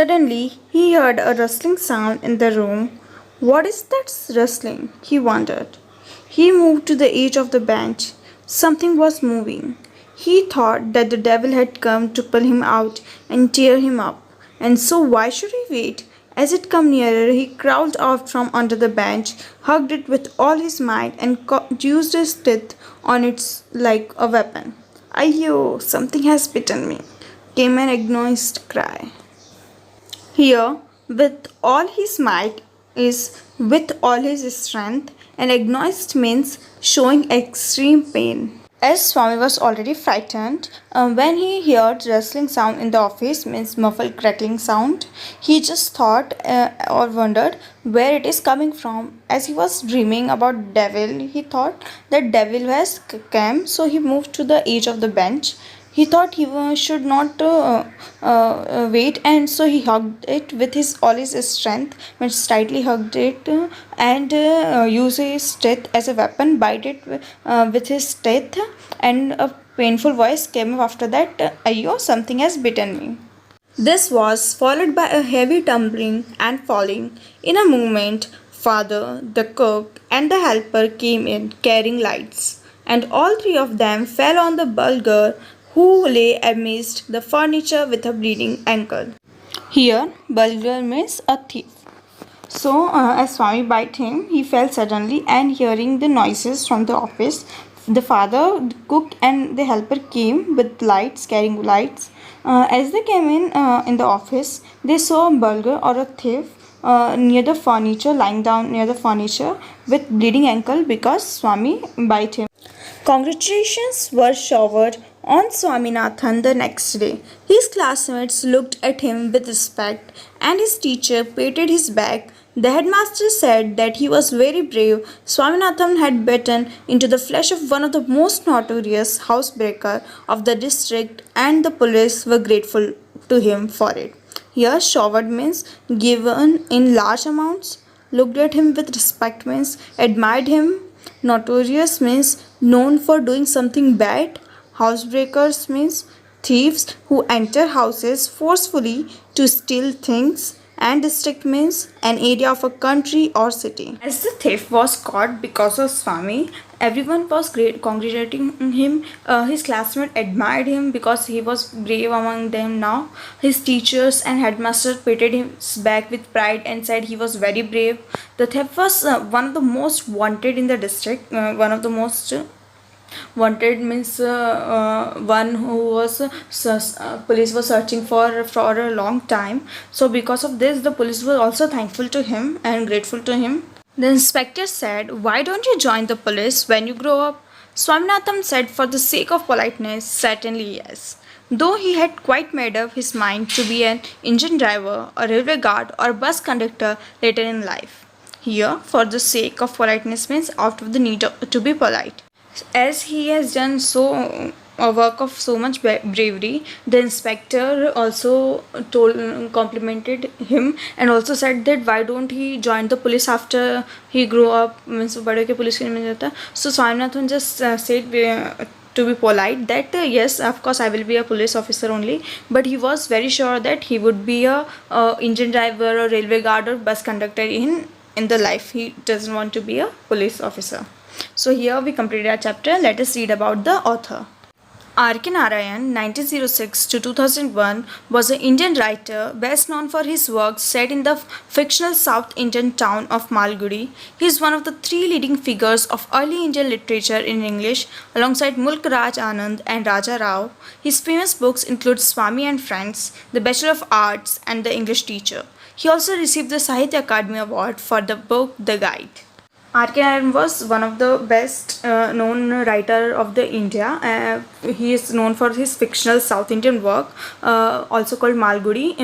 Suddenly, he heard a rustling sound in the room. What is that rustling? He wondered. He moved to the edge of the bench. Something was moving. He thought that the devil had come to pull him out and tear him up. And so why should he wait? As it came nearer, he crawled out from under the bench, hugged it with all his might, and used his teeth on it like a weapon. Ayo, something has bitten me, came an agonized cry. Here, with all his might, is with all his strength, and agonized means showing extreme pain. As Swami was already frightened, when he heard rustling sound in the office, means muffled crackling sound, he just thought or wondered where it is coming from. As he was dreaming about devil, he thought that devil has come, so he moved to the edge of the bench. He thought he should not wait, and so he hugged it with his all his strength, but tightly hugged it and used his teeth as a weapon, bite it with his teeth, and a painful voice came after that. Ayo, something has bitten me. This was followed by a heavy tumbling and falling. In a moment, father, the cook, and the helper came in carrying lights, and all three of them fell on the bulgar who lay amidst the furniture with a bleeding ankle. Here, bulgar means a thief. So, as Swami bit him, he fell suddenly, and hearing the noises from the office, the father, the cook, and the helper came with lights, carrying lights. As they came in the office, they saw a bulgar or a thief near the furniture, lying down near the furniture with bleeding ankle because Swami bit him. Congratulations were showered on Swaminathan the next day. His classmates looked at him with respect, and his teacher patted his back. The headmaster said that he was very brave. Swaminathan had bitten into the flesh of one of the most notorious housebreaker of the district, and the police were grateful to him for it. Here, showered means given in large amounts. Looked at him with respect means admired him. Notorious means known for doing something bad. Housebreakers means thieves who enter houses forcefully to steal things. And district means an area of a country or city. As the thief was caught because of Swami, everyone was congratulating him. His classmates admired him because he was brave among them now. His teachers and headmaster patted his back with pride and said he was very brave. The thief was one of the most wanted in the district. One of the most wanted means one who was police was searching for a long time. So because of this, the police were also thankful to him and grateful to him. The inspector said, why don't you join the police when you grow up? Swaminathan said, for the sake of politeness, certainly yes. Though he had quite made up his mind to be an engine driver, a railway guard, or bus conductor later in life. Here, for the sake of politeness means out of the need to be polite. As he has done so a work of so much bravery, the inspector also complimented him and also said that why don't he join the police after he grew up, means bade ke police ke mein jata. So Swaminathan just said to be polite that yes, of course I will be a police officer only, but he was very sure that he would be a engine driver or railway guard or bus conductor in the life. He doesn't want to be a police officer. So here we completed our chapter. Let us read about the author. R.K. Narayan, 1906 to 2001, was an Indian writer best known for his works set in the fictional South Indian town of Malgudi. He is one of the three leading figures of early Indian literature in English, alongside Mulk Raj Anand and Raja Rao. His famous books include Swami and Friends, The Bachelor of Arts, and The English Teacher. He also received the Sahitya Akademi Award for the book The Guide. R.K. Narayan was one of the best known writer of the India. He is known for his fictional South Indian work, also called Malgudi.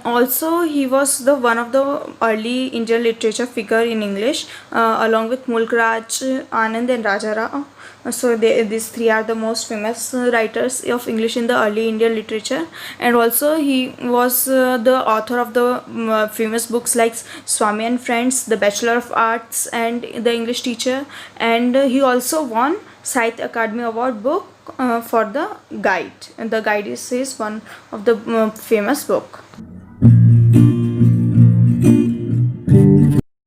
Also, he was the one of the early Indian literature figure in English, along with Mulk Raj Anand and Raja Rao. So these three are the most famous writers of English in the early Indian literature, and also he was the author of the famous books like Swami and Friends, The Bachelor of Arts, and The English Teacher, and he also won Sahitya Akademi Award book for The Guide, and The Guide is one of the famous book.